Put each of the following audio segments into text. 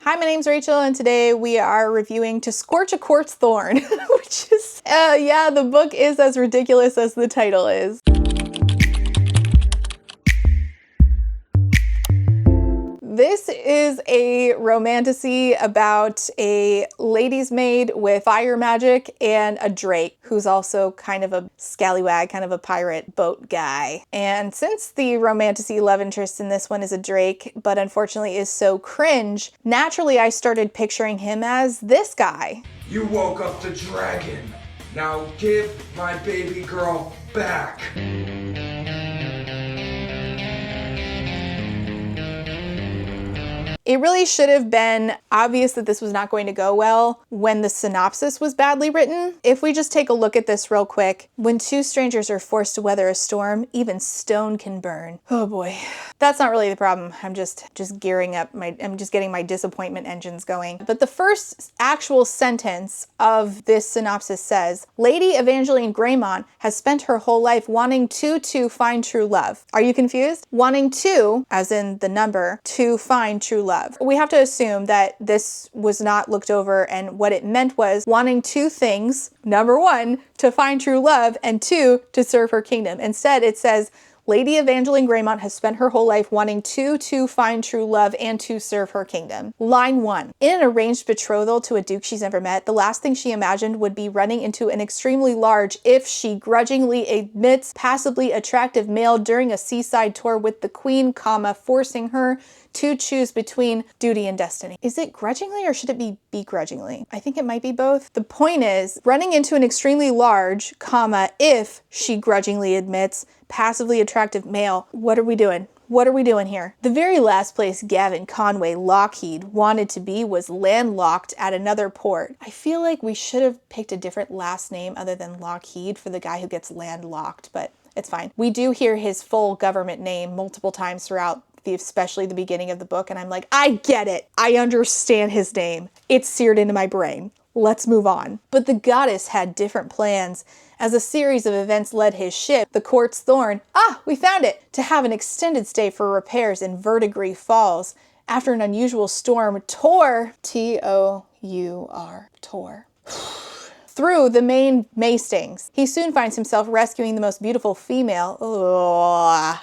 Hi, my name's Rachel, and today we are reviewing To Scorch a Quartz Thorn, which is, yeah, the book is as ridiculous as the title is. This is a romantasy about a lady's maid with fire magic and a drake who's also kind of a scallywag, kind of a pirate boat guy. And since the romantasy love interest in this one is a drake, but unfortunately is so cringe, naturally I started picturing him as this guy. You woke up the dragon. Now give my baby girl back. It really should have been obvious that this was not going to go well when the synopsis was badly written. If we just take a look at this real quick, when two strangers are forced to weather a storm, even stone can burn. Oh boy. That's not really the problem. I'm just gearing up I'm just getting my disappointment engines going. But the first actual sentence of this synopsis says, Lady Evangeline Greymont has spent her whole life wanting to find true love. Are you confused? Wanting to, as in the number, to find true love. We have to assume that this was not looked over, and what it meant was wanting two things. Number one, to find true love, and two, to serve her kingdom. Instead, it says, Lady Evangeline Greymont has spent her whole life wanting to find true love and to serve her kingdom. Line 1. In an arranged betrothal to a duke she's never met, the last thing she imagined would be running into an extremely large, if she grudgingly admits, passably attractive male during a seaside tour with the queen, forcing her to choose between duty and destiny. Is it grudgingly or should it be begrudgingly? I think it might be both. The point is, running into an extremely large, if she grudgingly admits, passively attractive male. What are we doing? What are we doing here? The very last place Gavin Conway Lockheed wanted to be was landlocked at another port. I feel like we should have picked a different last name other than Lockheed for the guy who gets landlocked, but it's fine. We do hear his full government name multiple times throughout especially the beginning of the book, and I'm like, I get it. I understand his name. It's seared into my brain. Let's move on. But the goddess had different plans. As a series of events led his ship, the Quartz Thorn, we found it, to have an extended stay for repairs in Verdigris Falls. After an unusual storm, tore, T-O-U-R, tore, through the main Maystings. He soon finds himself rescuing the most beautiful female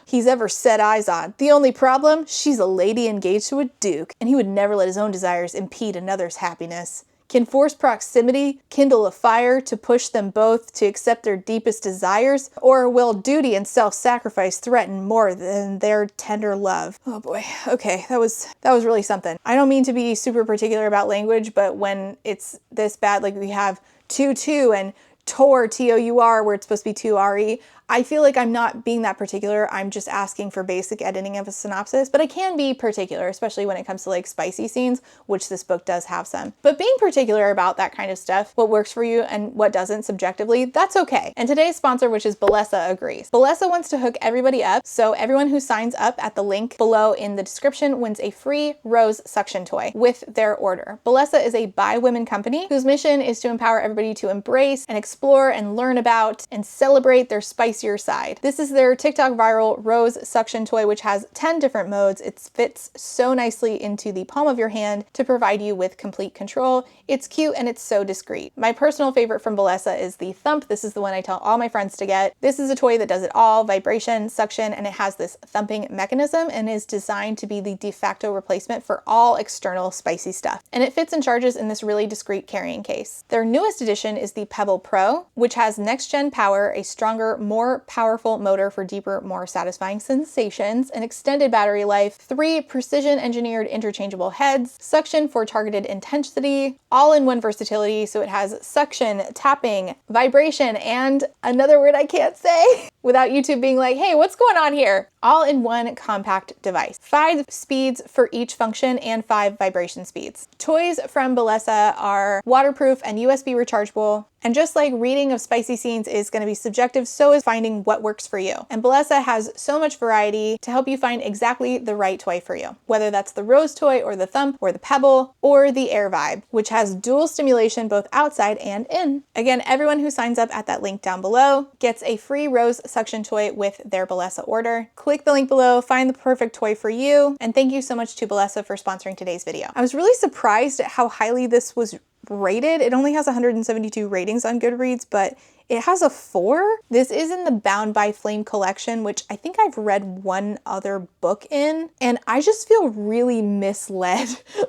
he's ever set eyes on. The only problem? She's a lady engaged to a duke, and he would never let his own desires impede another's happiness. Can forced proximity kindle a fire to push them both to accept their deepest desires? Or will duty and self-sacrifice threaten more than their tender love? Oh boy. Okay, that was really something. I don't mean to be super particular about language, but when it's this bad, like we have to and tor, T-O-U-R, where it's supposed to be to R-E, I feel like I'm not being that particular. I'm just asking for basic editing of a synopsis, but I can be particular, especially when it comes to like spicy scenes, which this book does have some. But being particular about that kind of stuff, what works for you and what doesn't subjectively, that's okay. And today's sponsor, which is Bellesa, agrees. Bellesa wants to hook everybody up, so everyone who signs up at the link below in the description wins a free rose suction toy with their order. Bellesa is a by women company whose mission is to empower everybody to embrace and explore and learn about and celebrate their spicier side. This is their TikTok viral rose suction toy, which has 10 different modes. It fits so nicely into the palm of your hand to provide you with complete control. It's cute and it's so discreet. My personal favorite from Bellesa is the Thump. This is the one I tell all my friends to get. This is a toy that does it all, vibration, suction, and it has this thumping mechanism and is designed to be the de facto replacement for all external spicy stuff. And it fits and charges in this really discreet carrying case. Their newest addition is the Pebble Pro, which has next-gen power, a stronger, more powerful motor for deeper, more satisfying sensations, an extended battery life, 3 precision engineered interchangeable heads, suction for targeted intensity, all-in-one versatility, so it has suction, tapping, vibration, and another word I can't say without YouTube being like, hey, what's going on here? All-in-one compact device. 5 speeds for each function and 5 vibration speeds. Toys from Bellesa are waterproof and USB rechargeable. And just like reading of spicy scenes is going to be subjective, so is finding what works for you. And Bellesa has so much variety to help you find exactly the right toy for you. Whether that's the Rose toy or the Thump or the Pebble or the Air Vibe, which has dual stimulation both outside and in. Again, everyone who signs up at that link down below gets a free Rose suction toy with their Bellesa order. Click the link below, find the perfect toy for you, and thank you so much to Bellesa for sponsoring today's video. I was really surprised at how highly this was rated. It only has 172 ratings on Goodreads, but it has a 4. This is in the Bound by Flame collection, which I think I've read one other book in, and I just feel really misled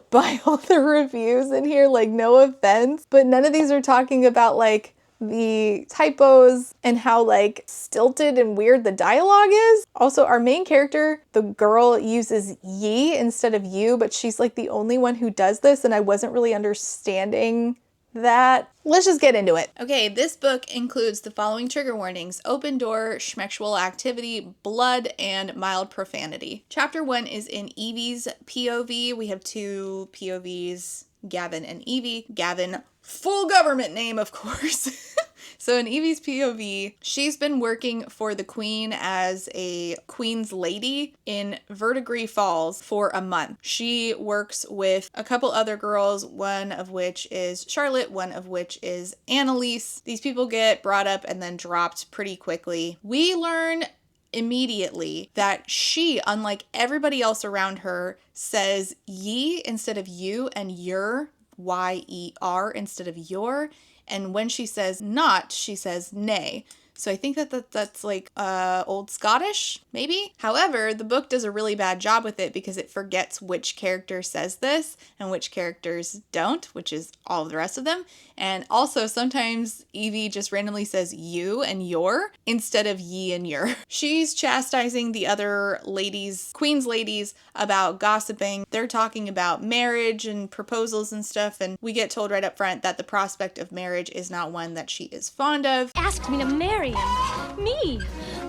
by all the reviews in here, like no offense, but none of these are talking about like the typos and how like stilted and weird the dialogue is. Also, our main character, the girl, uses ye instead of you, but she's like the only one who does this, and I wasn't really understanding that. Let's just get into it. Okay, this book includes the following trigger warnings: open door, schmexual activity, blood, and mild profanity. Chapter 1 is in Evie's POV. We have 2 POVs, Gavin and Evie. Gavin, full government name, of course. So in Evie's POV, she's been working for the Queen as a Queen's lady in Verdigris Falls for a month. She works with a couple other girls, one of which is Charlotte, one of which is Annalise. These people get brought up and then dropped pretty quickly. We learn immediately that she, unlike everybody else around her, says ye instead of you and your, Y-E-R instead of your. And when she says not, she says nay. So I think that's like Old Scottish, maybe? However, the book does a really bad job with it because it forgets which character says this and which characters don't, which is all of the rest of them. And also sometimes Evie just randomly says you and your instead of ye and your. She's chastising the other ladies, Queen's ladies, about gossiping. They're talking about marriage and proposals and stuff, and we get told right up front that the prospect of marriage is not one that she is fond of. Asked me to marry him. Me,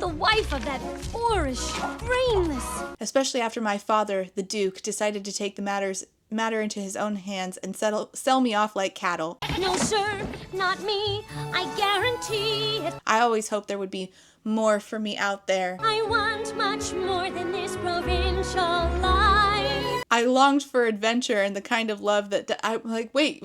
the wife of that boorish, brainless. Especially after my father, the Duke, decided to take the matter into his own hands and sell me off like cattle. No, sir, not me. I guarantee it. I always hoped there would be more for me out there. I want much more than this provincial life. I longed for adventure and the kind of love that I'm like, wait,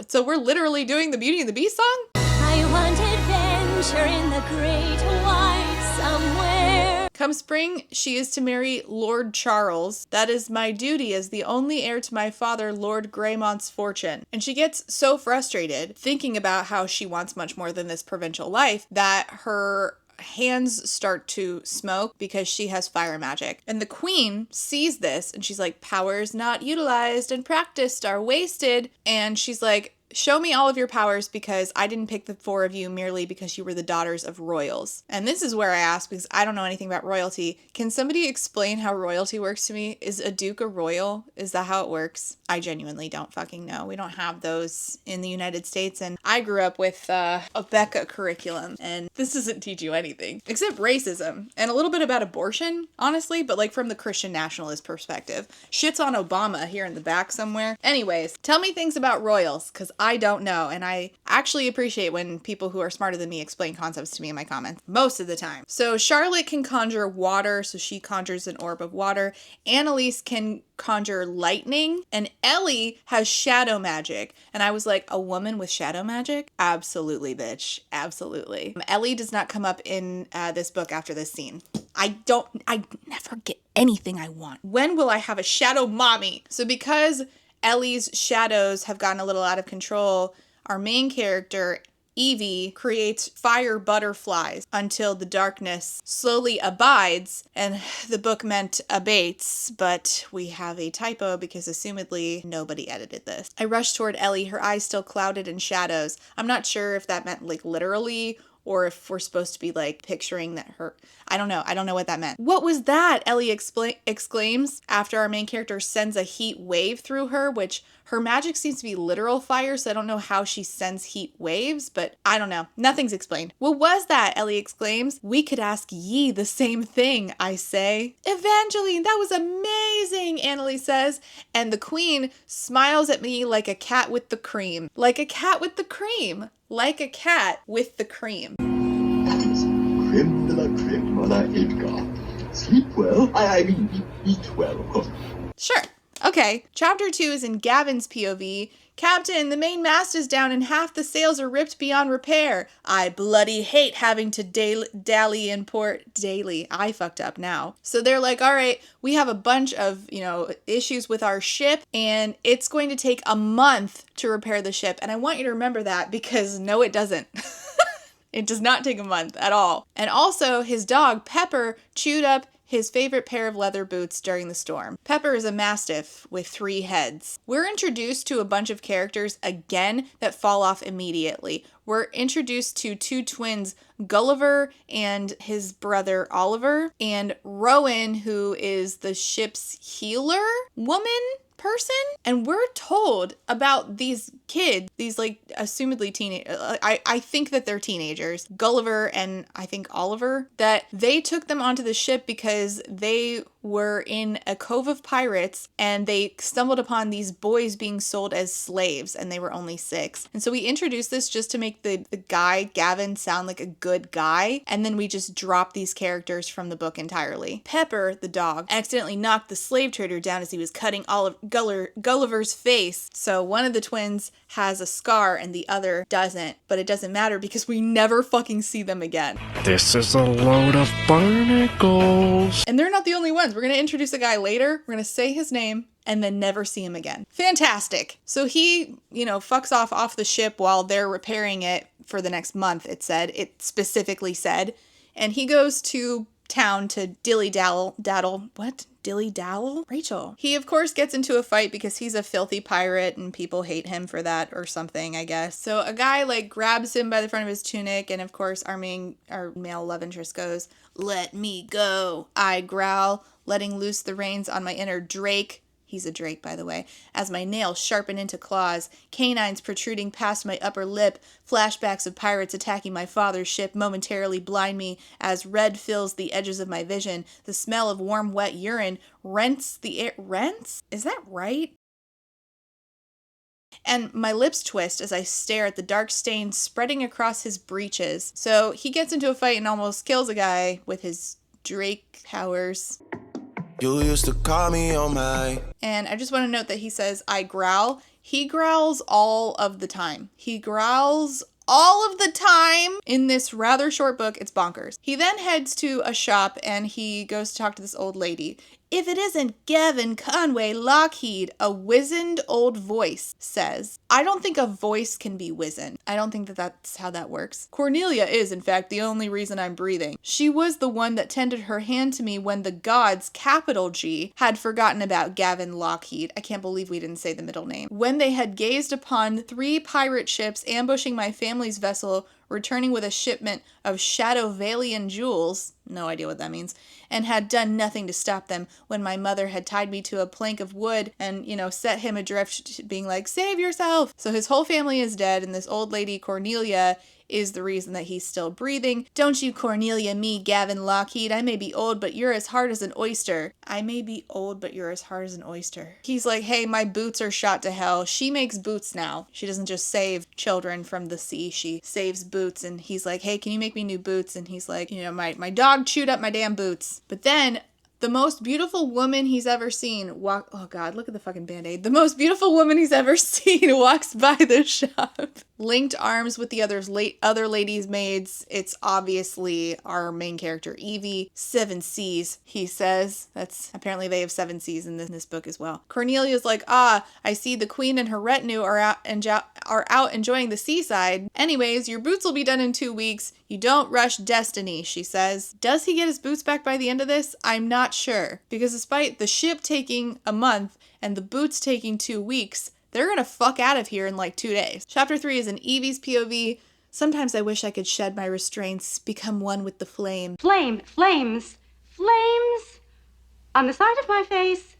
so we're literally doing the Beauty and the Beast song? I want adventure in the great white somewhere. Come spring, she is to marry Lord Charles. That is my duty as the only heir to my father, Lord Greymont's fortune. And she gets so frustrated thinking about how she wants much more than this provincial life that her hands start to smoke because she has fire magic. And the Queen sees this and she's like, powers not utilized and practiced are wasted. And she's like, show me all of your powers because I didn't pick the 4 of you merely because you were the daughters of royals. And this is where I ask, because I don't know anything about royalty. Can somebody explain how royalty works to me? Is a duke a royal? Is that how it works? I genuinely don't fucking know. We don't have those in the United States, and I grew up with a Becca curriculum, and this doesn't teach you anything except racism and a little bit about abortion, honestly, but like from the Christian nationalist perspective. Shit's on Obama here in the back somewhere. Anyways, tell me things about royals, because I don't know, and I actually appreciate when people who are smarter than me explain concepts to me in my comments, most of the time. So Charlotte can conjure water, so she conjures an orb of water. Annalise can conjure lightning, and Ellie has shadow magic. And I was like, a woman with shadow magic? Absolutely, bitch. Absolutely. Ellie does not come up in this book after this scene. I never get anything I want. When will I have a shadow mommy? So because Ellie's shadows have gotten a little out of control, our main character, Evie, creates fire butterflies until the darkness slowly abides, and the book meant abates, but we have a typo because assumedly nobody edited this. I rushed toward Ellie, her eyes still clouded in shadows. I'm not sure if that meant like literally or if we're supposed to be like picturing that her, I don't know what that meant. What was that? Ellie exclaims after our main character sends a heat wave through her, which her magic seems to be literal fire, so I don't know how she sends heat waves, but I don't know. Nothing's explained. What was that? Ellie exclaims. We could ask ye the same thing, I say. Evangeline, that was amazing, Annalise says, and the Queen smiles at me like a cat with the cream. Like a cat with the cream. Like a cat with the cream. That is creme de la creme, mon Edgar. Sleep well. I mean, eat well. Sure. Okay, chapter 2 is in Gavin's POV. Captain, the main mast is down and half the sails are ripped beyond repair. I bloody hate having to dally in port daily. I fucked up now. So they're like, all right, we have a bunch of, issues with our ship and it's going to take a month to repair the ship. And I want you to remember that because no, it doesn't. It does not take a month at all. And also his dog, Pepper, chewed up his favorite pair of leather boots during the storm. Pepper is a mastiff with 3 heads. We're introduced to a bunch of characters again that fall off immediately. We're introduced to 2 twins, Gulliver and his brother Oliver, and Rowan, who is the ship's healer woman person. And we're told about these kids, these assumedly teenage, I think that they're teenagers, Gulliver and I think Oliver, that they took them onto the ship because they were in a cove of pirates and they stumbled upon these boys being sold as slaves and they were only 6. And so we introduced this just to make the guy, Gavin, sound like a good guy. And then we just drop these characters from the book entirely. Pepper, the dog, accidentally knocked the slave trader down as he was cutting Gulliver's face. So one of the twins has a scar and the other doesn't, but it doesn't matter because we never fucking see them again. This is a load of barnacles. And they're not the only ones. We're going to introduce a guy later. We're going to say his name and then never see him again. Fantastic. So he, fucks off the ship while they're repairing it for the next month, it specifically said. And he goes to town to dilly-daddle. Rachel. He, of course, gets into a fight because he's a filthy pirate and people hate him for that or something, I guess. So a guy, grabs him by the front of his tunic and, of course, our male love interest goes, "Let me go." I growl, letting loose the reins on my inner Drake. He's a drake, by the way. As my nails sharpen into claws, canines protruding past my upper lip, flashbacks of pirates attacking my father's ship momentarily blind me as red fills the edges of my vision. The smell of warm, wet urine rents the air. Rents? Is that right? And my lips twist as I stare at the dark stain spreading across his breeches. So he gets into a fight and almost kills a guy with his drake powers. You used to call me on my... And I just want to note that he says, I growl. He growls all of the time. He growls all of the time in this rather short book. It's bonkers. He then heads to a shop and he goes to talk to this old lady. If it isn't Gavin Conway Lockheed, a wizened old voice says. I don't think a voice can be wizened. I don't think that that's how that works. Cornelia is, in fact, the only reason I'm breathing. She was the one that tended her hand to me when the gods, capital G, had forgotten about Gavin Lockheed. I can't believe we didn't say the middle name. When they had gazed upon 3 pirate ships ambushing my family's vessel, returning with a shipment of Shadowvalian jewels, no idea what that means, and had done nothing to stop them when my mother had tied me to a plank of wood and, set him adrift, being like, save yourself. So his whole family is dead, and this old lady, Cornelia, is the reason that he's still breathing. Don't you Cornelia me, Gavin Lockheed. I may be old, but you're as hard as an oyster. I may be old, but you're as hard as an oyster. He's like, hey, my boots are shot to hell. She makes boots now. She doesn't just save children from the sea. She saves boots. And he's like, hey, can you make me new boots? And he's like, my dog chewed up my damn boots. But then the most beautiful woman he's ever seen oh God, look at the fucking Band-Aid. The most beautiful woman he's ever seen walks by the shop. Linked arms with the other ladies' maids. It's obviously our main character, Evie. 7 C's, he says. Apparently they have 7 C's in this book as well. Cornelia's like, I see the queen and her retinue are out enjoying the seaside. Anyways, your boots will be done in 2 weeks. You don't rush destiny, she says. Does he get his boots back by the end of this? I'm not sure. Because despite the ship taking a month and the boots taking 2 weeks, they're gonna fuck out of here in 2 days. Chapter 3 is in Evie's POV. Sometimes I wish I could shed my restraints, become one with the flame. Flames on the side of my face.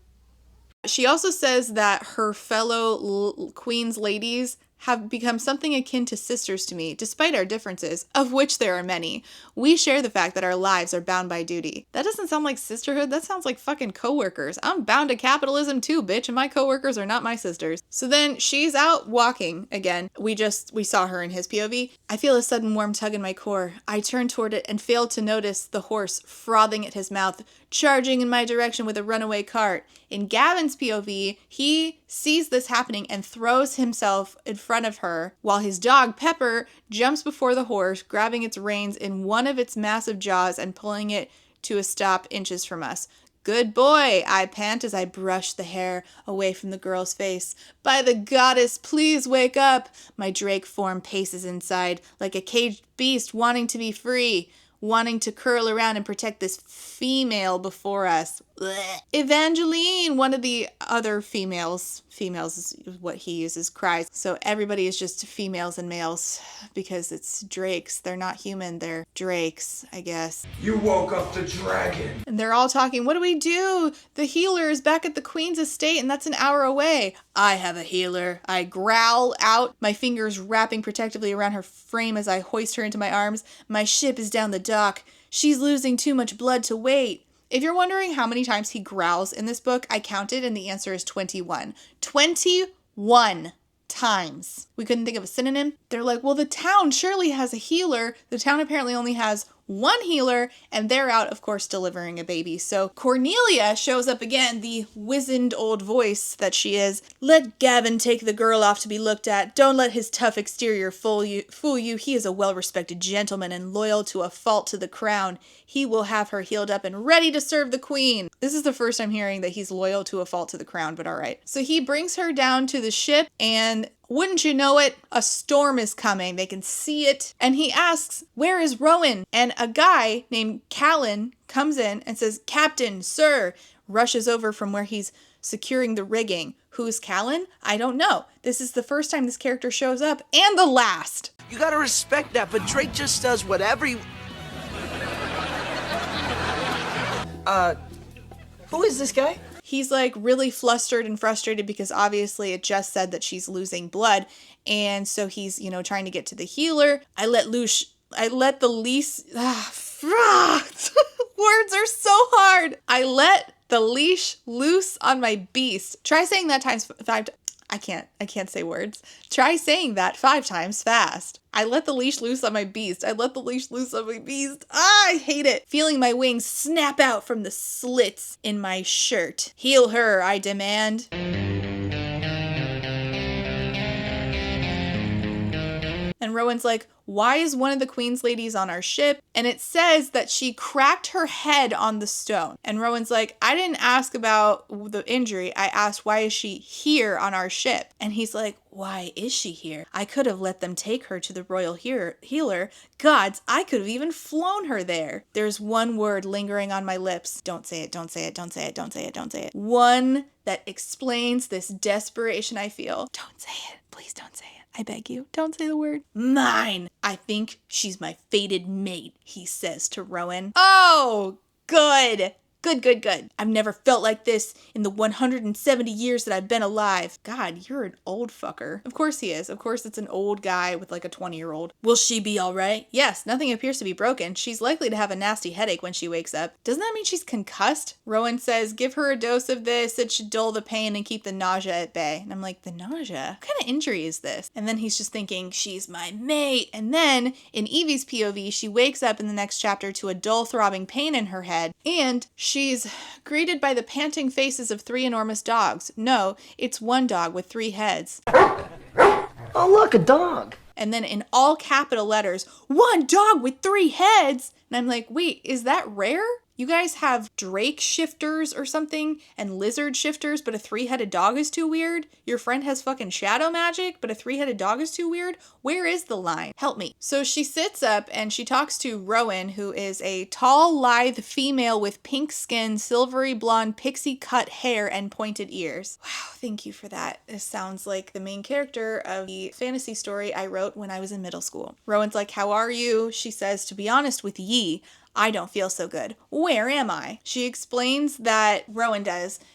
She also says that her fellow Queen's ladies have become something akin to sisters to me, despite our differences, of which there are many. We share the fact that our lives are bound by duty. That doesn't sound like sisterhood, that sounds like fucking coworkers. I'm bound to capitalism too, bitch, and my coworkers are not my sisters. So then she's out walking again. We saw her in his POV. I feel a sudden warm tug in my core. I turn toward it and fail to notice the horse frothing at his mouth, charging in my direction with a runaway cart. In Gavin's POV, he sees this happening and throws himself in front of her while his dog, Pepper, jumps before the horse, grabbing its reins in one of its massive jaws and pulling it to a stop inches from us. Good boy, I pant as I brush the hair away from the girl's face. By the goddess, please wake up. My drake form paces inside like a caged beast wanting to be free, wanting to curl around and protect this female before us. Blech. Evangeline, one of the other females is what he uses, cries. So everybody is just females and males because it's drakes. They're not human, they're drakes, I guess. You woke up the dragon. And they're all talking, what do we do? The healer is back at the Queen's estate and that's an hour away. I have a healer. I growl out, my fingers wrapping protectively around her frame as I hoist her into my arms. My ship is down the dock. She's losing too much blood to wait. If you're wondering how many times he growls in this book, I counted and the answer is 21. 21 times. We couldn't think of a synonym. They're like, well, the town surely has a healer. The town apparently only has one healer, and they're out, of course, delivering a baby. So Cornelia shows up again, the wizened old voice that she is. Let Gavin take the girl off to be looked at. Don't let his tough exterior fool you. He is a well-respected gentleman and loyal to a fault to the crown. He will have her healed up and ready to serve the queen. This is the first I'm hearing that he's loyal to a fault to the crown, but all right. So he brings her down to the ship, and wouldn't you know it, a storm is coming. They can see it. And he asks, where is Rowan? And a guy named Callan comes in and says, Captain, sir, rushes over from where he's securing the rigging. Who's Callan? I don't know. This is the first time this character shows up and the last. You gotta respect that, but Drake just does whatever he... Who is this guy? He's like really flustered and frustrated because obviously it just said that she's losing blood. And so he's, trying to get to the healer. I let the leash, words are so hard. I let the leash loose on my beast. Try saying that times 5. I can't say words. Try saying that 5 times fast. I let the leash loose on my beast. I let the leash loose on my beast. I hate it. Feeling my wings snap out from the slits in my shirt. Heal her, I demand. And Rowan's like, why is one of the Queen's ladies on our ship? And it says that she cracked her head on the stone. And Rowan's like, I didn't ask about the injury. I asked, why is she here on our ship? And he's like, why is she here? I could have let them take her to the royal healer. Gods, I could have even flown her there. There's one word lingering on my lips. Don't say it, don't say it, don't say it, don't say it, don't say it. One that explains this desperation I feel. Don't say it. Please don't say it. I beg you, don't say the word. Mine. I think she's my fated mate, he says to Rowan. Oh, good. Good. I've never felt like this in the 170 years that I've been alive. God, you're an old fucker. Of course he is. Of course it's an old guy with like a 20-year-old. Will she be all right? Yes, nothing appears to be broken. She's likely to have a nasty headache when she wakes up. Doesn't that mean she's concussed? Rowan says, give her a dose of this. It should dull the pain and keep the nausea at bay. And I'm like, the nausea? What kind of injury is this? And then he's just thinking, she's my mate. And then in Evie's POV, she wakes up in the next chapter to a dull throbbing pain in her head. And she's greeted by the panting faces of 3 enormous dogs. No, it's one dog with 3 heads. Oh, look, a dog. And then in all capital letters, one dog with 3 heads. And I'm like, wait, is that rare? You guys have drake shifters or something and lizard shifters, but a 3-headed dog is too weird? Your friend has fucking shadow magic, but a 3-headed dog is too weird? Where is the line? Help me. So she sits up and she talks to Rowan, who is a tall, lithe female with pink skin, silvery blonde, pixie cut hair, and pointed ears. Wow, thank you for that. This sounds like the main character of the fantasy story I wrote when I was in middle school. Rowan's like, how are you? She says, to be honest with ye, I don't feel so good. Where am I? She explains that,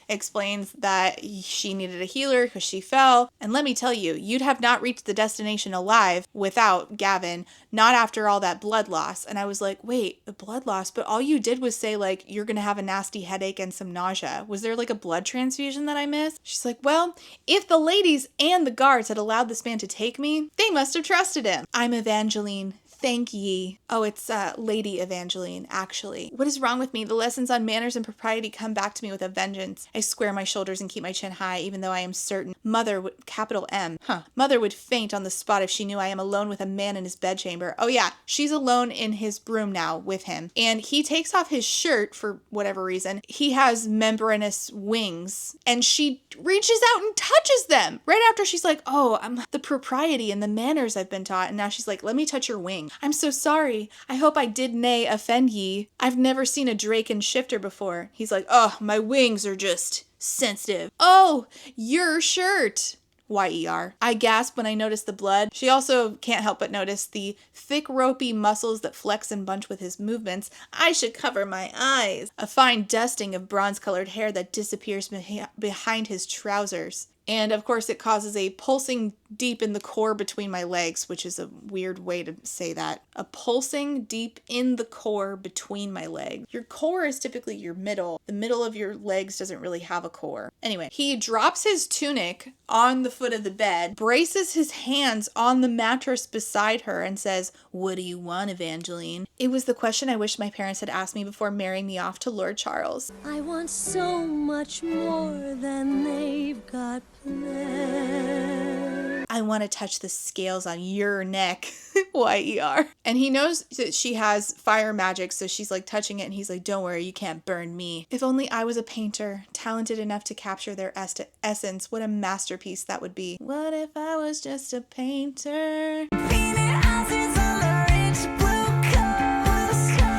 explains that she needed a healer because she fell. And let me tell you, you'd have not reached the destination alive without Gavin, not after all that blood loss. And I was like, wait, the blood loss? But all you did was say like, you're going to have a nasty headache and some nausea. Was there like a blood transfusion that I missed? She's like, well, if the ladies and the guards had allowed this man to take me, they must have trusted him. I'm Evangeline. Thank ye. Oh, it's Lady Evangeline, actually. What is wrong with me? The lessons on manners and propriety come back to me with a vengeance. I square my shoulders and keep my chin high, even though I am certain Mother would, capital M, Mother would faint on the spot if she knew I am alone with a man in his bedchamber. Oh yeah, she's alone in his room now with him. And he takes off his shirt for whatever reason. He has membranous wings, and she reaches out and touches them right after she's like, oh, I'm the propriety and the manners I've been taught. And now she's like, let me touch your wing. I'm so sorry. I hope I did nay offend ye. I've never seen a drake and shifter before. He's like, oh, my wings are just sensitive. Oh, your shirt. Y-E-R. I gasp when I notice the blood. She also can't help but notice the thick ropey muscles that flex and bunch with his movements. I should cover my eyes. A fine dusting of bronze-colored hair that disappears behind his trousers. And of course it causes a pulsing deep in the core between my legs, which is a weird way to say that. A pulsing deep in the core between my legs. Your core is typically your middle. The middle of your legs doesn't really have a core. Anyway, he drops his tunic on the foot of the bed, braces his hands on the mattress beside her, and says, what do you want, Evangeline? It was the question I wish my parents had asked me before marrying me off to Lord Charles. I want so much more than they've got planned. I want to touch the scales on your neck. Y-E-R. And he knows that she has fire magic, so she's like touching it, and he's like, don't worry, you can't burn me. If only I was a painter, talented enough to capture their essence, what a masterpiece that would be. What if I was just a painter?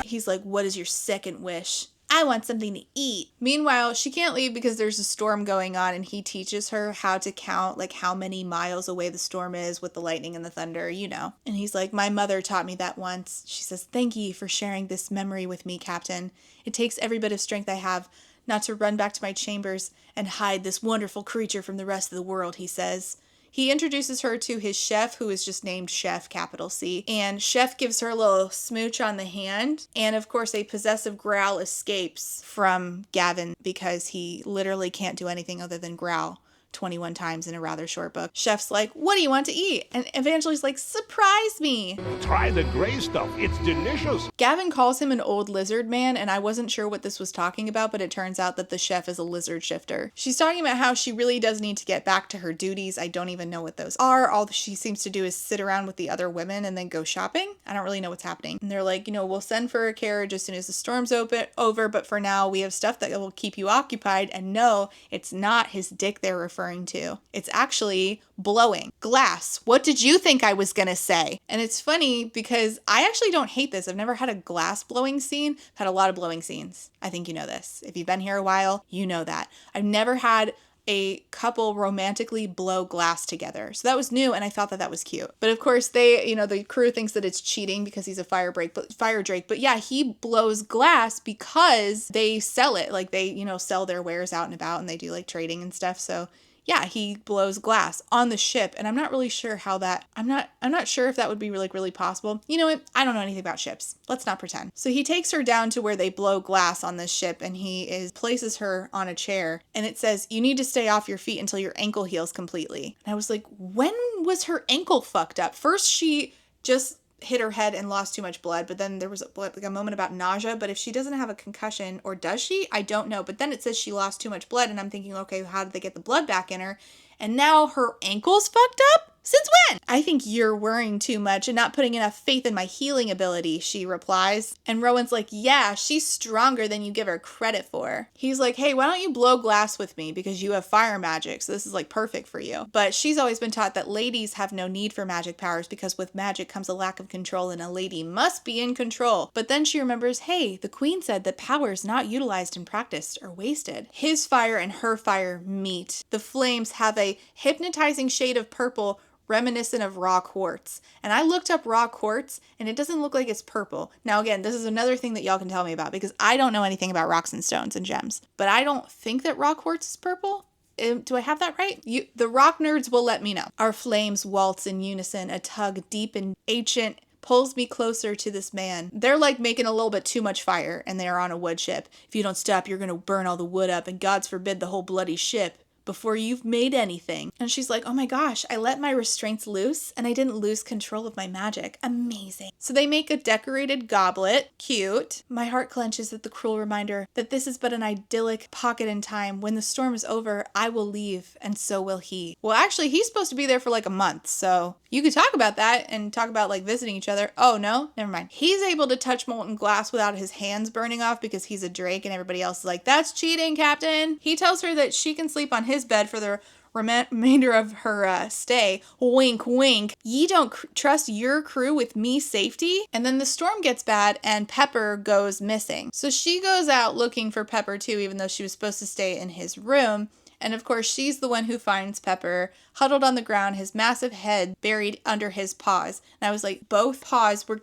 He's like, what is your second wish? I want something to eat. Meanwhile, she can't leave because there's a storm going on, and he teaches her how to count, like how many miles away the storm is with the lightning and the thunder, you know. And he's like, my mother taught me that once. She says, thank you for sharing this memory with me, Captain. It takes every bit of strength I have not to run back to my chambers and hide this wonderful creature from the rest of the world, he says. He introduces her to his chef, who is just named Chef, capital C. And Chef gives her a little smooch on the hand. And of course, a possessive growl escapes from Gavin because he literally can't do anything other than growl 21 times in a rather short book. Chef's like, what do you want to eat? And Evangeline's like, surprise me. Try the gray stuff. It's delicious. Gavin calls him an old lizard man, and I wasn't sure what this was talking about, but it turns out that the chef is a lizard shifter. She's talking about how she really does need to get back to her duties. I don't even know what those are. All she seems to do is sit around with the other women and then go shopping. I don't really know what's happening. And they're like, you know, we'll send for a carriage as soon as the storm's over, but for now we have stuff that will keep you occupied. And no, it's not his dick they're referring to. It's actually blowing glass. What did you think I was gonna say? And it's funny because I actually don't hate this. I've never had a glass blowing scene. I've had a lot of blowing scenes. I think you know this. If you've been here a while, you know that. I've never had a couple romantically blow glass together. So that was new, and I thought that was cute. But of course they, you know, the crew thinks that it's cheating because he's a fire drake. But yeah, he blows glass because they sell it. Like they, you know, sell their wares out and about, and they do like trading and stuff. So yeah, he blows glass on the ship, and I'm not really sure how that, I'm not sure if that would be really possible. You know what? I don't know anything about ships. Let's not pretend. So he takes her down to where they blow glass on this ship, and he places her on a chair, and it says, you need to stay off your feet until your ankle heals completely. And I was like, when was her ankle fucked up? First, she just hit her head and lost too much blood, but then there was a moment about nausea. But if she doesn't have a concussion, or does she? I don't know. But then it says she lost too much blood, and I'm thinking, okay, how did they get the blood back in her? And now her ankle's fucked up? Since when? I think you're worrying too much and not putting enough faith in my healing ability, she replies. And Rowan's like, yeah, she's stronger than you give her credit for. He's like, hey, why don't you blow glass with me, because you have fire magic, so this is like perfect for you. But she's always been taught that ladies have no need for magic powers because with magic comes a lack of control, and a lady must be in control. But then she remembers, hey, the queen said that powers not utilized and practiced are wasted. His fire and her fire meet. The flames have a hypnotizing shade of purple reminiscent of raw quartz. And I looked up raw quartz, and it doesn't look like it's purple. Now again, this is another thing that y'all can tell me about, because I don't know anything about rocks and stones and gems. But I don't think that raw quartz is purple. Do I have that right? The rock nerds will let me know. Our flames waltz in unison, a tug deep and ancient pulls me closer to this man. They're like making a little bit too much fire, and they're on a wood ship. If you don't stop, you're gonna burn all the wood up, and God's forbid the whole bloody ship before you've made anything. And she's like, oh my gosh, I let my restraints loose and I didn't lose control of my magic. Amazing. So they make a decorated goblet. Cute. My heart clenches at the cruel reminder that this is but an idyllic pocket in time. When the storm is over, I will leave, and so will he. Well, actually, he's supposed to be there for like a month, so you could talk about that and talk about like visiting each other. Oh no, never mind. He's able to touch molten glass without his hands burning off because he's a drake, and everybody else is like, that's cheating, Captain. He tells her that she can sleep on his bed for the remainder of her stay. Wink, wink. Ye don't trust your crew with me safety? And then the storm gets bad and Pepper goes missing. So she goes out looking for Pepper too, even though she was supposed to stay in his room. And of course, she's the one who finds Pepper huddled on the ground, his massive head buried under his paws. And I was like, both paws were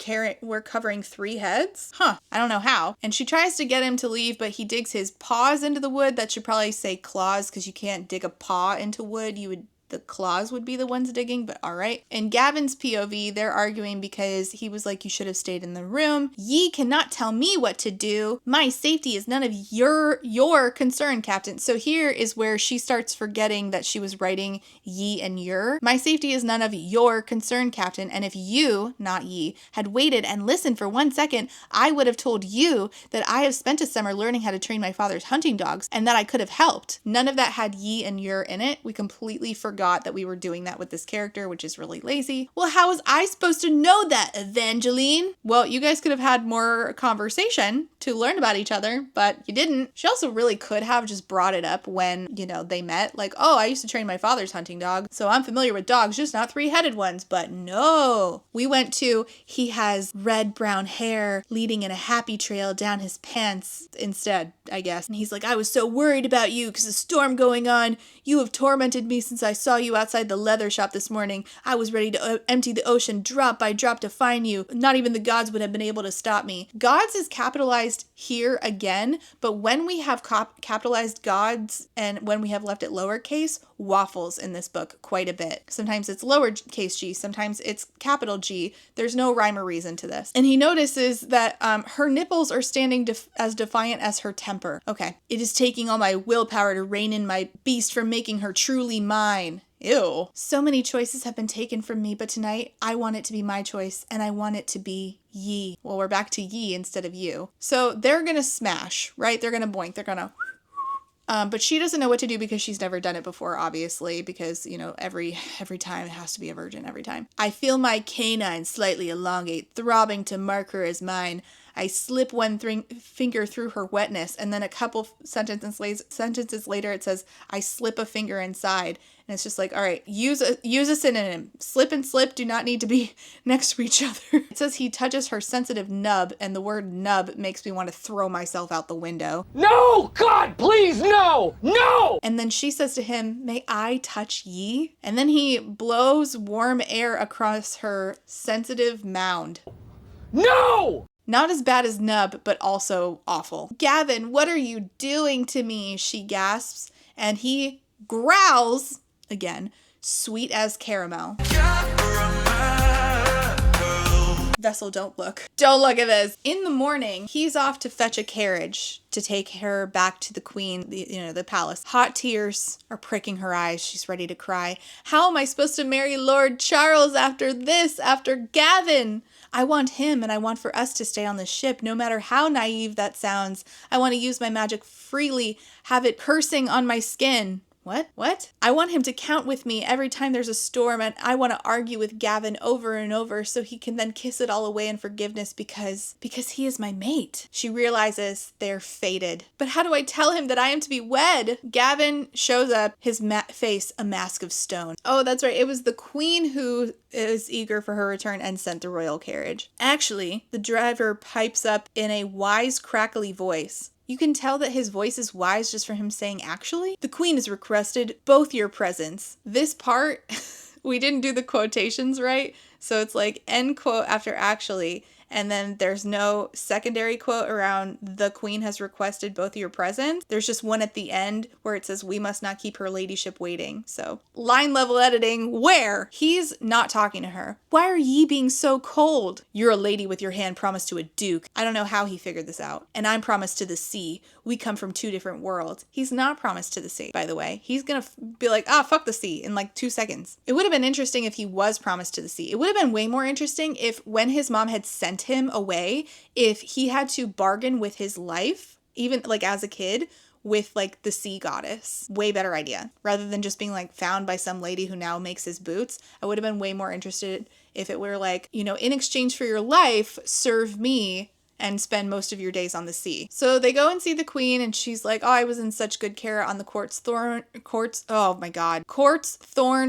covering 3 heads? Huh, I don't know how. And she tries to get him to leave, but he digs his paws into the wood. That should probably say claws, because you can't dig a paw into wood. The claws would be the ones digging, but all right. In Gavin's POV, they're arguing because he was like, you should have stayed in the room. Ye cannot tell me what to do. My safety is none of your concern, Captain. So here is where she starts forgetting that she was writing ye and your. My safety is none of your concern, Captain. And if you, not ye, had waited and listened for 1 second, I would have told you that I have spent a summer learning how to train my father's hunting dogs and that I could have helped. None of that had ye and your in it. We completely forgot that we were doing that with this character, which is really lazy. Well, how was I supposed to know that, Evangeline? Well, you guys could have had more conversation to learn about each other, but you didn't. She also really could have just brought it up when, they met. Like, oh, I used to train my father's hunting dog, so I'm familiar with dogs, just not 3-headed ones. But no. We went to, he has red-brown hair leading in a happy trail down his pants instead, I guess. And he's like, I was so worried about you because of the storm going on. You have tormented me since I saw you outside the leather shop this morning. I was ready to empty the ocean drop by drop to find you. Not even the gods would have been able to stop me. Gods is capitalized here again, but when we have capitalized gods and when we have left it lowercase, waffles in this book quite a bit. Sometimes it's lowercase g, sometimes it's capital G. There's no rhyme or reason to this. And he notices that her nipples are standing as defiant as her temper. Okay. It is taking all my willpower to rein in my beast from making her truly mine. Ew. So many choices have been taken from me, but tonight I want it to be my choice, and I want it to be ye. Well, we're back to ye instead of you. So they're gonna smash, right? They're gonna boink. They're gonna... but she doesn't know what to do because she's never done it before, obviously, because, every time it has to be a virgin every time. I feel my canine slightly elongate, throbbing to mark her as mine. I slip one finger through her wetness, and then a couple sentences later it says, I slip a finger inside. And it's just like, all right, use a synonym. Slip and slip do not need to be next to each other. It says he touches her sensitive nub, and the word nub makes me want to throw myself out the window. No! God, please, no! No! And then she says to him, may I touch ye? And then he blows warm air across her sensitive mound. No! Not as bad as nub, but also awful. Gavin, what are you doing to me? She gasps, and he growls, again, sweet as caramel. Vessel, don't look. Don't look at this. In the morning, he's off to fetch a carriage to take her back to the queen, the palace. Hot tears are pricking her eyes. She's ready to cry. How am I supposed to marry Lord Charles after this, after Gavin? I want him, and I want for us to stay on the ship, no matter how naive that sounds. I want to use my magic freely, have it cursing on my skin. What? I want him to count with me every time there's a storm, and I want to argue with Gavin over and over so he can then kiss it all away in forgiveness because he is my mate. She realizes they're fated. But how do I tell him that I am to be wed? Gavin shows up, his face a mask of stone. Oh, that's right. It was the queen who is eager for her return and sent the royal carriage. Actually, the driver pipes up in a wise, crackly voice. You can tell that his voice is wise just from him saying actually. The queen has requested both your presence. This part, we didn't do the quotations right. So it's like end quote after actually. And then there's no secondary quote around the queen has requested both your presence. There's just one at the end where it says we must not keep her ladyship waiting. So line level editing where he's not talking to her. Why are ye being so cold? You're a lady with your hand promised to a duke. I don't know how he figured this out. And I'm promised to the sea. We come from 2 different worlds. He's not promised to the sea, by the way. He's gonna be like, fuck the sea in like 2 seconds. It would have been interesting if he was promised to the sea. It would have been way more interesting if when his mom had sent him away, if he had to bargain with his life, even like as a kid, with like the sea goddess. Way better idea. Rather than just being like found by some lady who now makes his boots. I would have been way more interested if it were like, you know, in exchange for your life, serve me and spend most of your days on the sea. So they go and see the queen and she's like, I was in such good care on the quartz thorn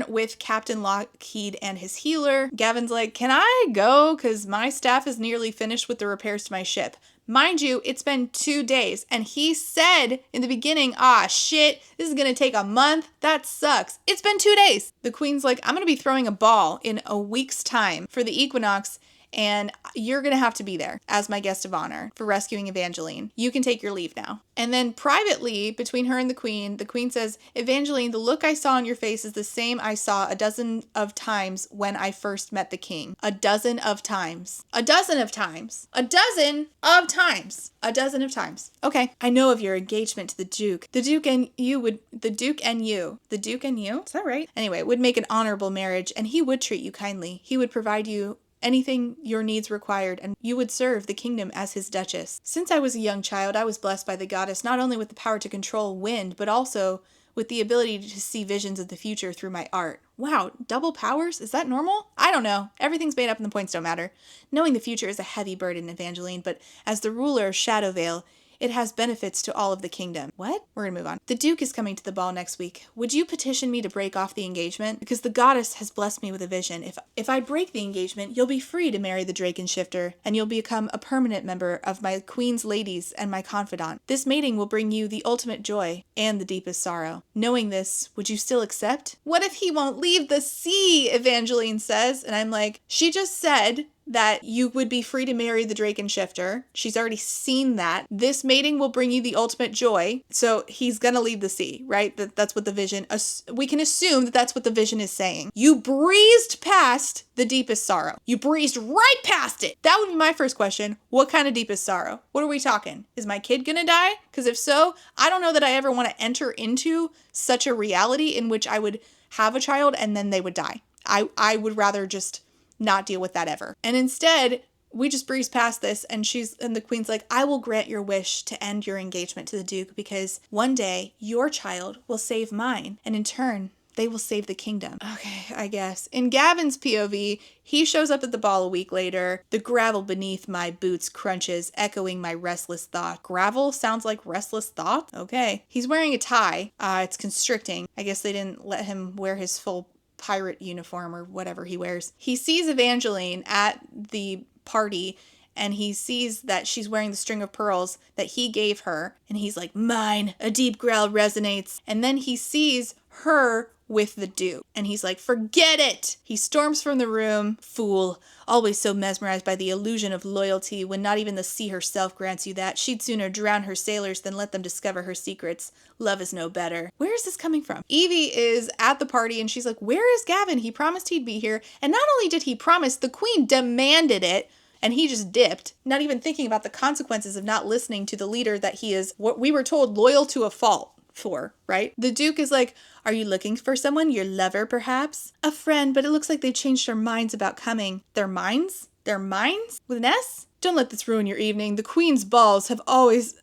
with Captain Lockheed and his healer. Gavin's like, can I go? Cause my staff is nearly finished with the repairs to my ship. Mind you, it's been 2 days and he said in the beginning, shit, this is gonna take a month. That sucks. It's been 2 days. The queen's like, I'm gonna be throwing a ball in a week's time for the equinox and you're going to have to be there as my guest of honor for rescuing Evangeline. You can take your leave now. And then privately, between her and the queen says, Evangeline, the look I saw on your face is the same I saw a dozen of times when I first met the king. A dozen of times. A dozen of times. A dozen of times. A dozen of times. Okay, I know of your engagement to the Duke. The Duke and you. Is that right? Anyway, would make an honorable marriage and he would treat you kindly. He would provide you anything your needs required, and you would serve the kingdom as his duchess. Since I was a young child, I was blessed by the goddess not only with the power to control wind, but also with the ability to see visions of the future through my art. Wow, double powers? Is that normal? I don't know. Everything's made up and the points don't matter. Knowing the future is a heavy burden, Evangeline, but as the ruler of Shadowvale, it has benefits to all of the kingdom. What? We're gonna move on. The Duke is coming to the ball next week. Would you petition me to break off the engagement? Because the goddess has blessed me with a vision. If I break the engagement, you'll be free to marry the Drakenshifter, and you'll become a permanent member of my queen's ladies and my confidant. This mating will bring you the ultimate joy and the deepest sorrow. Knowing this, would you still accept? What if he won't leave the sea? Evangeline says, and I'm like, she just said that you would be free to marry the Drakenshifter. She's already seen that. This mating will bring you the ultimate joy. So he's gonna leave the sea, right? That's what the vision, we can assume that that's what the vision is saying. You breezed past the deepest sorrow. You breezed right past it. That would be my first question. What kind of deepest sorrow? What are we talking? Is my kid gonna die? Because if so, I don't know that I ever want to enter into such a reality in which I would have a child and then they would die. I would rather just not deal with that ever. And instead, we just breeze past this and the queen's like, I will grant your wish to end your engagement to the Duke because one day your child will save mine and in turn, they will save the kingdom. Okay, I guess. In Gavin's POV, he shows up at the ball a week later. The gravel beneath my boots crunches, echoing my restless thought. Gravel sounds like restless thought? Okay. He's wearing a tie. It's constricting. I guess they didn't let him wear his full pirate uniform or whatever he wears. He sees Evangeline at the party and he sees that she's wearing the string of pearls that he gave her and he's like, mine. A deep growl resonates. And then he sees her with the Duke and he's like, forget it. He storms from the room. Fool, always so mesmerized by the illusion of loyalty when not even the sea herself grants you that. She'd sooner drown her sailors than let them discover her secrets. Love is no better. Where is this coming from? Evie is at the party and she's like, where is Gavin? He promised he'd be here. And not only did he promise, the queen demanded it. And he just dipped, not even thinking about the consequences of not listening to the leader that he is, what we were told, loyal to a fault for, right? The Duke is like, are you looking for someone? Your lover, perhaps? A friend, but it looks like they changed their minds about coming. Their minds? Their minds? With an S? Don't let this ruin your evening. The queen's balls have always...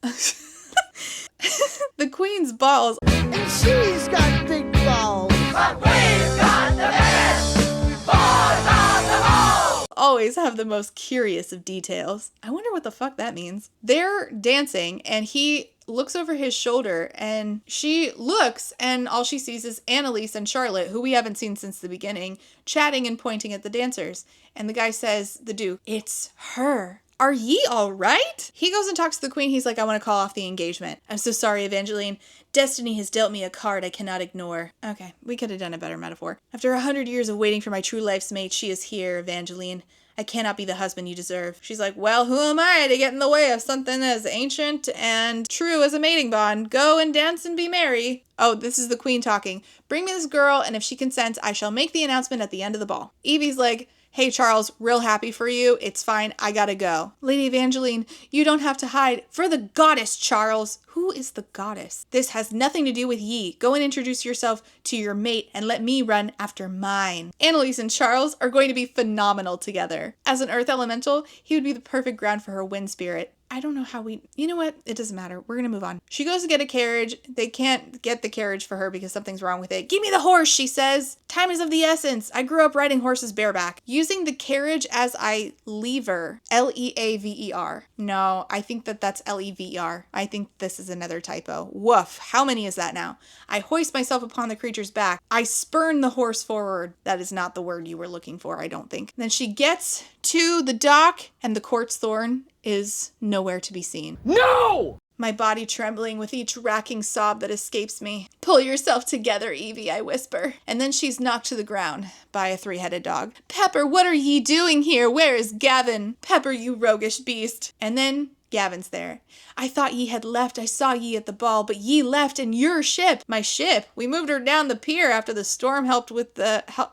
The queen's balls... And she's got big balls. But we've got the biggest balls of them all! Always have the most curious of details. I wonder what the fuck that means. They're dancing and he looks over his shoulder and she looks and all she sees is Annalise and Charlotte, who we haven't seen since the beginning, chatting and pointing at the dancers. And the guy says, the Duke, it's her. Are ye all right? He goes and talks to the queen. He's like, I want to call off the engagement. I'm so sorry, Evangeline. Destiny has dealt me a card I cannot ignore. Okay, we could have done a better metaphor. After 100 years of waiting for my true life's mate, she is here, Evangeline. I cannot be the husband you deserve. She's like, well, who am I to get in the way of something as ancient and true as a mating bond? Go and dance and be merry. Oh, this is the queen talking. Bring me this girl, and if she consents, I shall make the announcement at the end of the ball. Evie's like, hey, Charles, real happy for you. It's fine. I gotta go. Lady Evangeline, you don't have to hide. For the goddess, Charles. Who is the goddess? This has nothing to do with ye. Go and introduce yourself to your mate and let me run after mine. Annalise and Charles are going to be phenomenal together. As an earth elemental, he would be the perfect ground for her wind spirit. I don't know how you know what? It doesn't matter. We're going to move on. She goes to get a carriage. They can't get the carriage for her because something's wrong with it. Give me the horse, she says. Time is of the essence. I grew up riding horses bareback. Using the carriage as I lever. Leaver. No, I think that's lever. I think this is another typo. Woof. How many is that now? I hoist myself upon the creature's back. I spurn the horse forward. That is not the word you were looking for, I don't think. Then she gets to the dock and the quartz thorn is nowhere to be seen. No! My body trembling with each racking sob that escapes me. Pull yourself together, Evie, I whisper. And then she's knocked to the ground by a three-headed dog. Pepper, what are ye doing here? Where is Gavin? Pepper, you roguish beast. And then Gavin's there. I thought ye had left. I saw ye at the ball, but ye left in your ship. My ship? We moved her down the pier after the storm helped with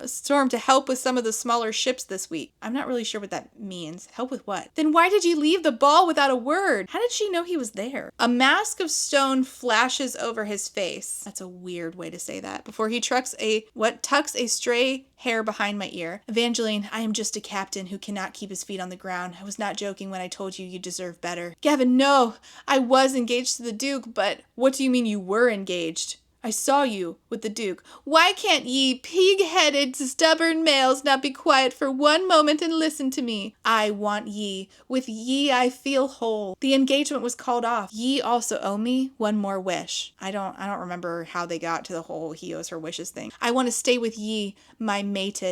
storm to help with some of the smaller ships this week. I'm not really sure what that means. Help with what? Then why did you leave the ball without a word? How did she know he was there? A mask of stone flashes over his face. That's a weird way to say that. Before he tucks a stray hair behind my ear. Evangeline, I am just a captain who cannot keep his feet on the ground. I was not joking when I told you deserve better. Gavin, no! I was engaged to the Duke, but what do you mean you were engaged? I saw you with the Duke. Why can't ye pig-headed, stubborn males not be quiet for one moment and listen to me? I want ye. With ye I feel whole. The engagement was called off. Ye also owe me one more wish. I don't remember how they got to the whole he owes her wishes thing. I want to stay with ye, my mate,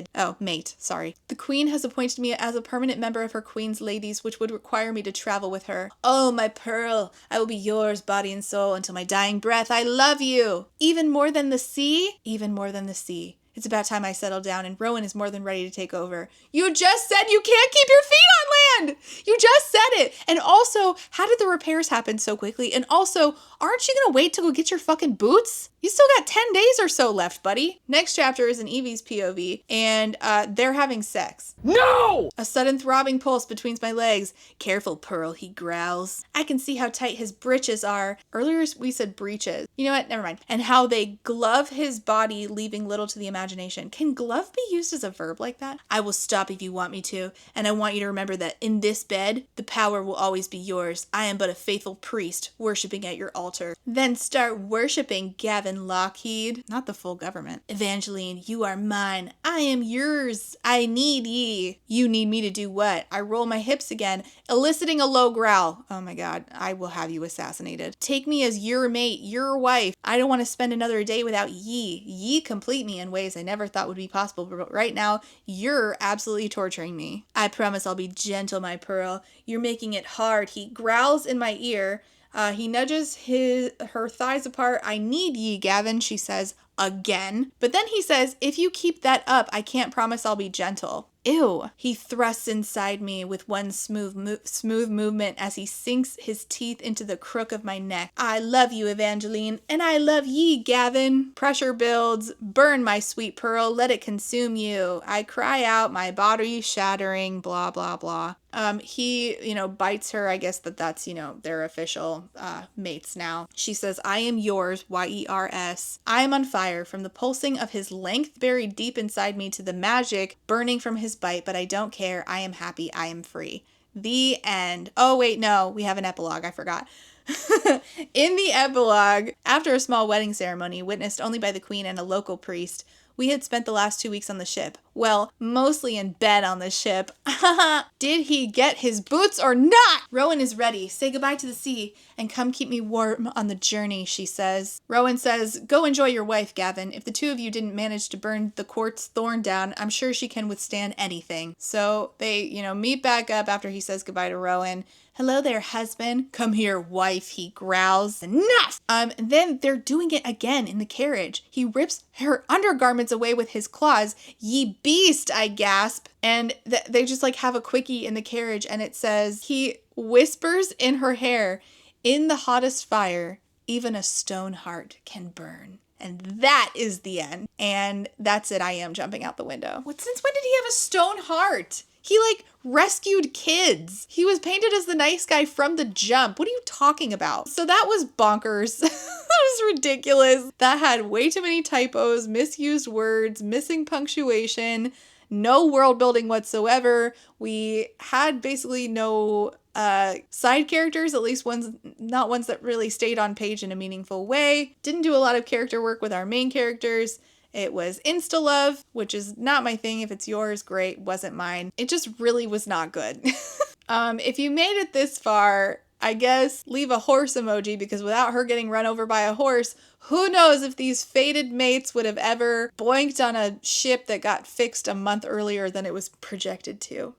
sorry. The queen has appointed me as a permanent member of her queen's ladies, which would require me to travel with her. Oh, my pearl, I will be yours, body and soul, until my dying breath. I love you. Even more than the sea? Even more than the sea. It's about time I settle down, and Rowan is more than ready to take over. You just said you can't keep your feet on land! You just said it! And also, how did the repairs happen so quickly? And also, aren't you gonna wait to go get your fucking boots? You still got 10 days or so left, buddy. Next chapter is in Evie's POV, and they're having sex. No! A sudden throbbing pulse between my legs. Careful, Pearl, he growls. I can see how tight his britches are. Earlier we said breeches. You know what? Never mind. And how they glove his body, leaving little to the imagination. Can glove be used as a verb like that? I will stop if you want me to, and I want you to remember that in this bed, the power will always be yours. I am but a faithful priest, worshipping at your altar. Then start worshipping, Gavin Lockheed. Not the full government. Evangeline, you are mine. I am yours. I need ye. You need me to do what? I roll my hips again, eliciting a low growl. Oh my god, I will have you assassinated. Take me as your mate, your wife. I don't want to spend another day without ye. Ye complete me in ways I never thought would be possible, but right now, you're absolutely torturing me. I promise I'll be gentle, my pearl. You're making it hard. He growls in my ear. He nudges her thighs apart. I need ye, Gavin, she says again. But then he says, if you keep that up, I can't promise I'll be gentle. Ew. He thrusts inside me with one smooth movement as he sinks his teeth into the crook of my neck. I love you, Evangeline, and I love ye, Gavin. Pressure builds. Burn, my sweet pearl. Let it consume you. I cry out, my body shattering, blah, blah, blah. He, bites her. I guess that's, their official mates now. She says, I am yours, Y-E-R-S. I am on fire from the pulsing of his length buried deep inside me to the magic burning from his bite, but I don't care. I am happy. I am free. The end. Oh, wait, no, we have an epilogue. I forgot. In the epilogue, after a small wedding ceremony witnessed only by the queen and a local priest, we had spent the last 2 weeks on the ship. Well, mostly in bed on the ship. Did he get his boots or not? Rowan is ready. Say goodbye to the sea and come keep me warm on the journey, she says. Rowan says, go enjoy your wife, Gavin. If the two of you didn't manage to burn the quartz thorn down, I'm sure she can withstand anything. So they, meet back up after he says goodbye to Rowan. Hello there, husband. Come here, wife, he growls. Enough! Then they're doing it again in the carriage. He rips her undergarments away with his claws. Ye beast, I gasp. And they just like have a quickie in the carriage and it says, he whispers in her hair, in the hottest fire, even a stone heart can burn. And that is the end. And that's it. I am jumping out the window. Since when did he have a stone heart? He like rescued kids. He was painted as the nice guy from the jump. What are you talking about? So that was bonkers. That was ridiculous. That had way too many typos, misused words, missing punctuation, no world building whatsoever. We had basically no side characters, at least not ones that really stayed on page in a meaningful way. Didn't do a lot of character work with our main characters. It was insta-love, which is not my thing. If it's yours, great. Wasn't mine. It just really was not good. If you made it this far, I guess leave a horse emoji, because without her getting run over by a horse, who knows if these fated mates would have ever boinked on a ship that got fixed a month earlier than it was projected to.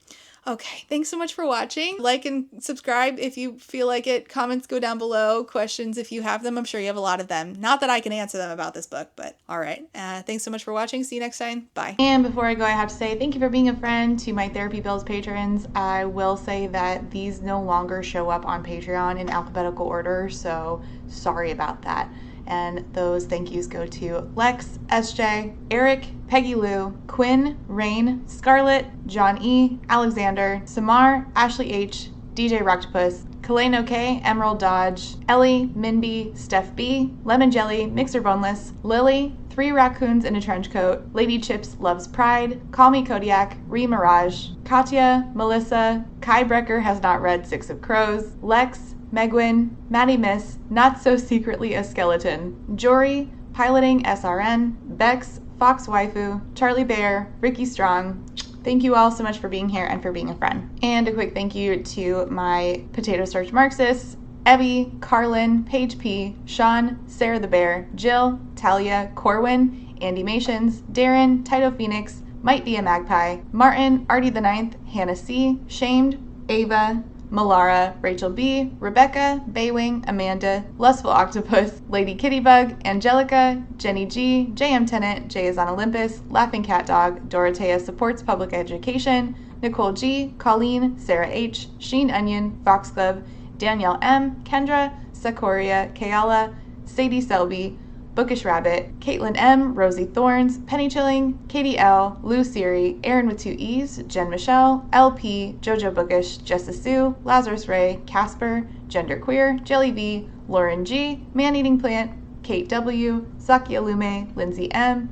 Okay, thanks so much for watching. Like and subscribe if you feel like it. Comments go down below. Questions if you have them. I'm sure you have a lot of them. Not that I can answer them about this book, but all right. Thanks so much for watching. See you next time. Bye. And before I go, I have to say thank you for being a friend to my Therapy Bills patrons. I will say that these no longer show up on Patreon in alphabetical order, so sorry about that. And those thank yous go to Lex, SJ, Eric, Peggy Lou, Quinn, Rain, Scarlett, John E, Alexander, Samar, Ashley H, DJ Rocktopus, Kaleno K, Emerald Dodge, Ellie, Minby, Steph B, Lemon Jelly, Mixer Boneless, Lily, 3 Raccoons in a Trench Coat, Lady Chips Loves Pride, Call Me Kodiak, Ree Mirage, Katya, Melissa, Kai Brecker has not read 6 of Crows, Lex, Megwin, Maddie Miss, Not So Secretly a Skeleton, Jory, Piloting SRN, Bex, Fox Waifu, Charlie Bear, Ricky Strong. Thank you all so much for being here and for being a friend. And a quick thank you to my Potato Starch Marxists, Evie, Carlin, Paige P, Sean, Sarah the Bear, Jill, Talia, Corwin, Andy Mations, Darren, Tito Phoenix, Might Be a Magpie, Martin, Artie the Ninth, Hannah C, Shamed, Ava, Malara, Rachel B, Rebecca, Baywing, Amanda, Lustful Octopus, Lady Kittybug, Angelica, Jenny G, JM Tennant, Jay is on Olympus, Laughing Cat Dog, Dorothea supports public education, Nicole G, Colleen, Sarah H, Sheen Onion, Foxglove, Danielle M, Kendra, Sakoria, Kayala, Sadie Selby, Bookish Rabbit, Caitlin M, Rosie Thorns, Penny Chilling, Katie L, Lou Siri, Aaron with 2 E's, Jen Michelle, LP, Jojo Bookish, Jessa Sue, Lazarus Ray, Casper, Genderqueer, Jelly V, Lauren G, Man-Eating Plant, Kate W, Sakia Lume, Lindsay M,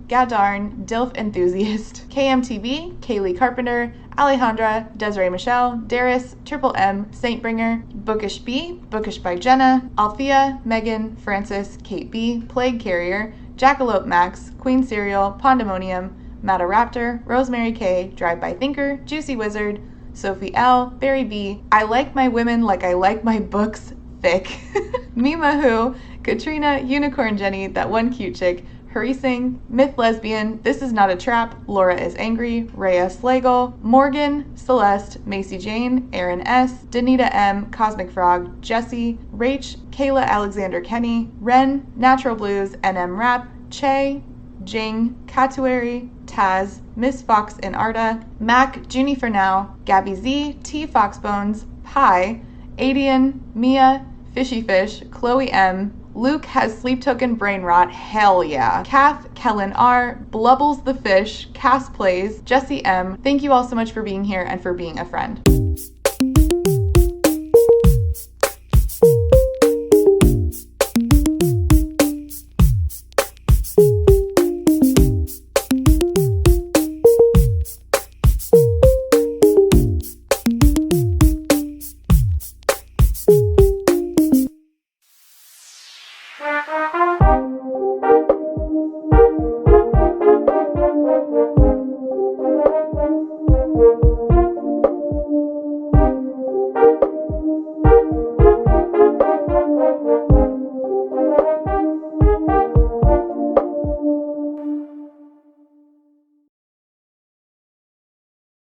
Gadarn, Dilf Enthusiast, KMTV, Kaylee Carpenter, Alejandra, Desiree Michelle, Darius, Triple M, Saintbringer, Bookish B, Bookish by Jenna, Althea, Megan, Francis, Kate B, Plague Carrier, Jackalope Max, Queen Cereal, Pandemonium, Mata Raptor, Rosemary K, Drive By Thinker, Juicy Wizard, Sophie L, Barry B, I Like My Women Like I Like My Books Thick, Mima Who, Katrina, Unicorn Jenny, That One Cute Chick, Harising, Myth Lesbian, This Is Not a Trap, Laura is Angry, Rhea Slagle, Morgan, Celeste, Macy Jane, Aaron S, Danita M, Cosmic Frog, Jesse, Rach, Kayla Alexander Kenny, Ren, Natural Blues, NM Rap, Che, Jing, Katuary, Taz, Miss Fox and Arda, Mac, Junie for Now, Gabby Z, T Foxbones, Pi, Adian, Mia, Fishy Fish, Chloe M, Luke has sleep token brain rot, hell yeah. Kath, Kellen R, Blubbles the Fish, Cass Plays, Jesse M. Thank you all so much for being here and for being a friend.